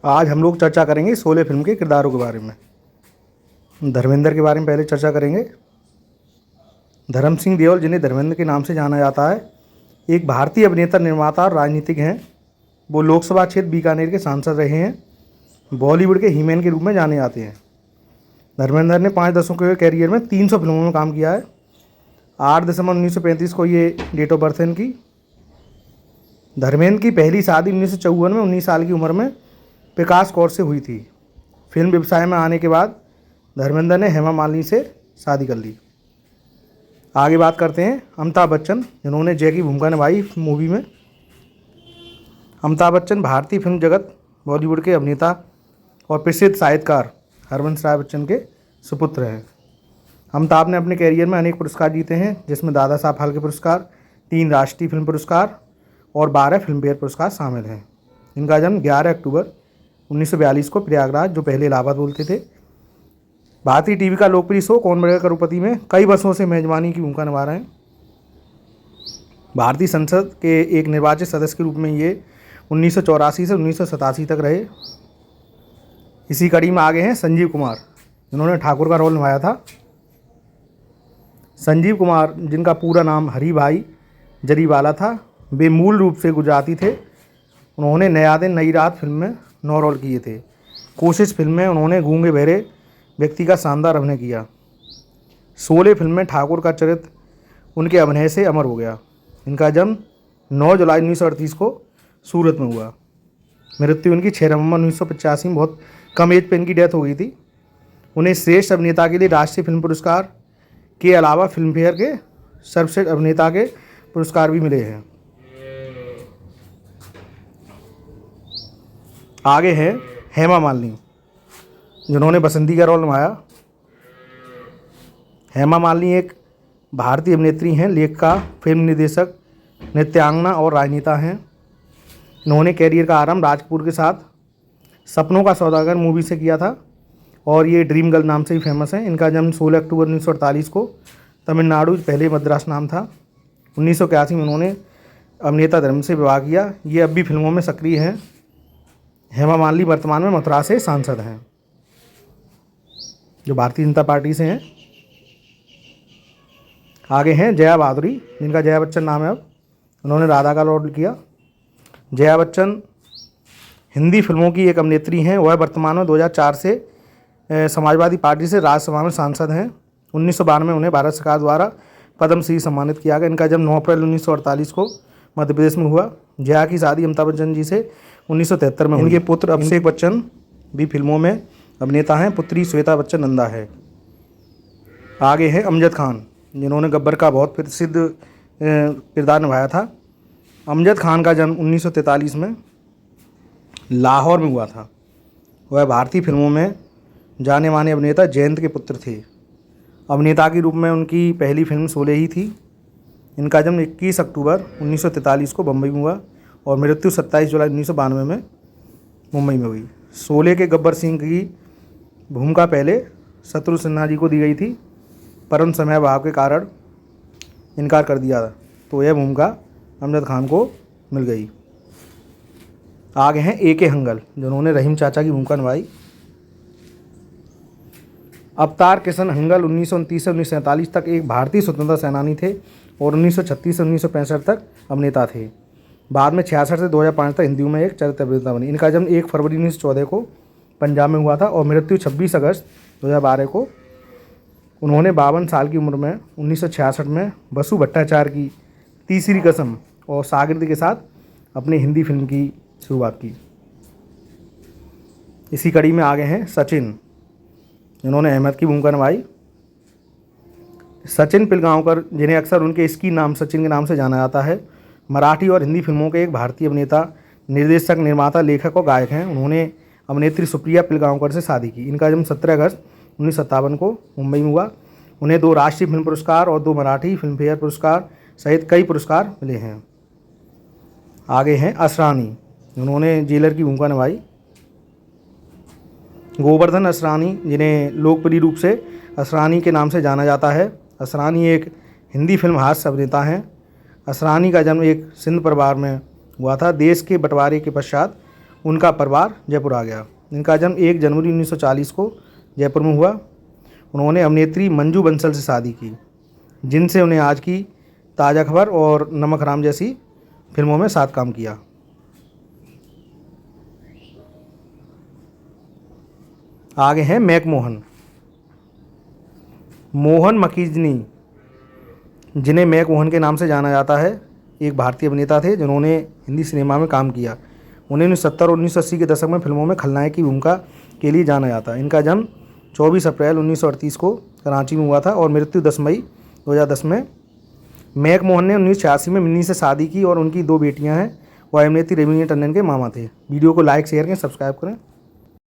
आज हम लोग चर्चा करेंगे शोले फिल्म के किरदारों के बारे में। धर्मेंद्र के बारे में पहले चर्चा करेंगे। धर्म सिंह देओल, जिन्हें धर्मेंद्र के नाम से जाना जाता है, एक भारतीय अभिनेता, निर्माता और राजनीतिक हैं। वो लोकसभा क्षेत्र बीकानेर के सांसद रहे हैं। बॉलीवुड के हीमैन के रूप में जाने जाते हैं। धर्मेंद्र ने 5 दशकों के कैरियर में 300 फिल्मों में काम किया है। 8 दिसंबर 1935 को ये डेट ऑफ बर्थ है इनकी। धर्मेंद्र की पहली शादी 1954 में 19 साल की उम्र में प्रकाश कौर से हुई थी। फिल्म व्यवसाय में आने के बाद धर्मेंद्र ने हेमा मालिनी से शादी कर ली। आगे बात करते हैं अमिताभ बच्चन, जिन्होंने जय की भूमिका निभाई मूवी में। अमिताभ बच्चन भारतीय फिल्म जगत, बॉलीवुड के अभिनेता और प्रसिद्ध साहित्यकार हरवंश राय बच्चन के सुपुत्र हैं। अमिताभ ने अपने कैरियर में अनेक पुरस्कार जीते हैं, जिसमें दादा साहब फाल्के पुरस्कार, 3 राष्ट्रीय फिल्म पुरस्कार और 12 फिल्मफेयर पुरस्कार शामिल हैं। इनका जन्म 11 अक्टूबर 1942 को प्रयागराज, जो पहले इलाहाबाद बोलते थे। भारतीय टीवी का लोकप्रिय शो कौन बनेगा करोड़पति में कई वर्षों से मेजबानी की भूमिका निभा रहे हैं। भारतीय संसद के एक निर्वाचित सदस्य के रूप में ये 1984 से 1987 तक रहे। इसी कड़ी में आगे हैं संजीव कुमार, जिन्होंने ठाकुर का रोल निभाया था। संजीव कुमार, जिनका पूरा नाम हरिभाई जरीवाला था, वे मूल रूप से गुजराती थे। उन्होंने नया दिन नई रात फिल्म में 9 रोल किए थे। कोशिश फिल्म में उन्होंने गूंगे बहरे व्यक्ति का शानदार अभिनय किया। शोले फिल्म में ठाकुर का चरित्र उनके अभिनय से अमर हो गया। इनका जन्म 9 जुलाई 1938 को सूरत में हुआ। मृत्यु इनकी 6 नवंबर 1985 में, बहुत कम एज पे इनकी डेथ हो गई थी। उन्हें श्रेष्ठ अभिनेता के लिए राष्ट्रीय फिल्म पुरस्कार के अलावा फिल्मफेयर के सर्वश्रेष्ठ अभिनेता के पुरस्कार भी मिले हैं। आगे है हेमा मालिनी, जिन्होंने बसंती का रोल निभाया। हेमा मालिनी एक भारतीय अभिनेत्री हैं, लेखिका, फिल्म निर्देशक, नृत्यांगना और राजनेता हैं। इन्होंने कैरियर का आरंभ राज कपूर के साथ सपनों का सौदागर मूवी से किया था और ये ड्रीम गर्ल नाम से ही फेमस हैं। इनका जन्म 16 अक्टूबर 1948 को तमिलनाडु, पहले मद्रास नाम था। 1981 में उन्होंने अभिनेता धर्म से विवाह किया। ये अब भी फिल्मों में सक्रिय हैं। हेमा मालिनी वर्तमान में मथुरा से सांसद हैं, जो भारतीय जनता पार्टी से हैं। आगे हैं जया बहादुरी, जिनका जया बच्चन नाम है। अब उन्होंने राधा का रोल किया। जया बच्चन हिंदी फिल्मों की एक अभिनेत्री हैं। वह वर्तमान में 2004 से समाजवादी पार्टी से राज्यसभा में सांसद हैं। 1992 में उन्हें भारत सरकार द्वारा पद्म श्री सम्मानित किया गया। इनका जन्म 9 अप्रैल 1948 को मध्य प्रदेश में हुआ। जया की शादी अमिताभ बच्चन जी से 1973 में हुई। इनके पुत्र अभिषेक बच्चन भी फिल्मों में अभिनेता हैं। पुत्री श्वेता बच्चन नंदा है। आगे है अमजद खान, जिन्होंने गब्बर का बहुत प्रसिद्ध किरदार निभाया था। अमजद खान का जन्म 1943 में लाहौर में हुआ था। वह भारतीय फिल्मों में जाने माने अभिनेता जयंत के पुत्र थे। अभिनेता के रूप में उनकी पहली फिल्म शोले ही थी। इनका जन्म 21 अक्टूबर 1943 को बम्बई में हुआ और मृत्यु 27 जुलाई 1992 में मुंबई में हुई। शोले के गब्बर सिंह की भूमिका पहले शत्रु सिन्हा जी को दी गई थी, परंतु समय अभाव के कारण इनकार कर दिया, तो यह भूमिका अमजद खान को मिल गई। आगे हैं A.K. हंगल, जिन्होंने रहीम चाचा की भूमिका निभाई। अवतार किशन हंगल 1929 से 1947 तक एक भारतीय स्वतंत्रता सेनानी थे और 1936 से 1965 तक अभिनेता थे। बाद में 66 से 2005 तक हिंदी में एक चरित्र अभिनेता बनी। इनका जन्म 1 फरवरी 1914 को पंजाब में हुआ था और मृत्यु 26 अगस्त 2012 को। उन्होंने 52 साल की उम्र में 1966 में बसु भट्टाचार्य की तीसरी कसम और शागिर्द के साथ अपनी हिंदी फिल्म की शुरुआत की। इसी कड़ी में आगे हैं सचिन, जिन्होंने अहमद की भूमिका निभाई। सचिन पिलगांवकर, जिन्हें अक्सर उनके स्की नाम सचिन के नाम से जाना जाता है, मराठी और हिंदी फिल्मों के एक भारतीय अभिनेता, निर्देशक, निर्माता, लेखक और गायक हैं। उन्होंने अभिनेत्री सुप्रिया पिलगांवकर से शादी की। इनका जन्म 17 अगस्त 1957 को मुंबई में हुआ। उन्हें 2 राष्ट्रीय फिल्म पुरस्कार और 2 मराठी फिल्मफेयर पुरस्कार सहित कई पुरस्कार मिले हैं। आगे हैं असरानी, उन्होंने जेलर की भूमिका निभाई। गोवर्धन असरानी, जिन्हें लोकप्रिय रूप से असरानी के नाम से जाना जाता है। असरानी एक हिंदी फिल्म हास्य अभिनेता हैं। असरानी का जन्म एक सिंध परिवार में हुआ था। देश के बंटवारे के पश्चात उनका परिवार जयपुर आ गया। इनका जन्म 1 जनवरी 1940 को जयपुर में हुआ। उन्होंने अभिनेत्री मंजू बंसल से शादी की, जिनसे उन्हें आज की ताज़ा खबर और नमक हराम जैसी फिल्मों में साथ काम किया। आगे हैं मैकमोहन। मोहन मकीजनी, जिन्हें मैकमोहन के नाम से जाना जाता है, एक भारतीय अभिनेता थे जिन्होंने हिंदी सिनेमा में काम किया। उन्हें 1970 और 1980 के दशक में फिल्मों में खलनायक की भूमिका के लिए जाना जाता है। इनका जन्म 24 अप्रैल 1938 को कराची में हुआ था और मृत्यु 10 मई 2010 में। मैकमोहन ने 1986 में मिन्नी से शादी की और उनकी 2 बेटियां हैं। वह अभिनेत्री रवीना टंडन के मामा थे। वीडियो को लाइक शेयर करें, सब्सक्राइब करें।